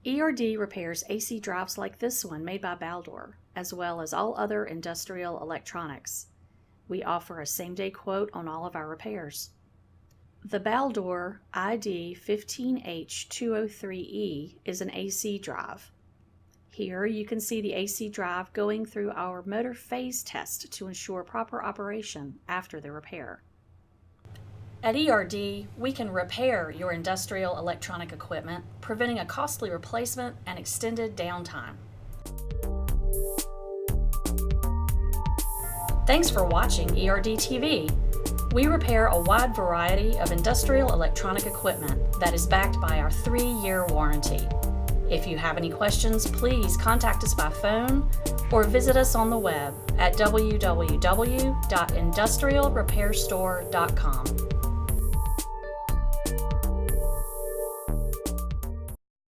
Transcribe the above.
ERD repairs AC drives like this one made by Baldor, as well as all other industrial electronics. We offer a same-day quote on all of our repairs. The Baldor id15h203-e is an AC drive. Here you can see the AC drive going through our motor phase test to ensure proper operation after the repair. At ERD, we can repair your industrial electronic equipment, preventing a costly replacement and extended downtime. Thanks for watching ERD TV. We repair a wide variety of industrial electronic equipment that is backed by our 3-year warranty. If you have any questions, please contact us by phone or visit us on the web at www.industrialrepairstore.com.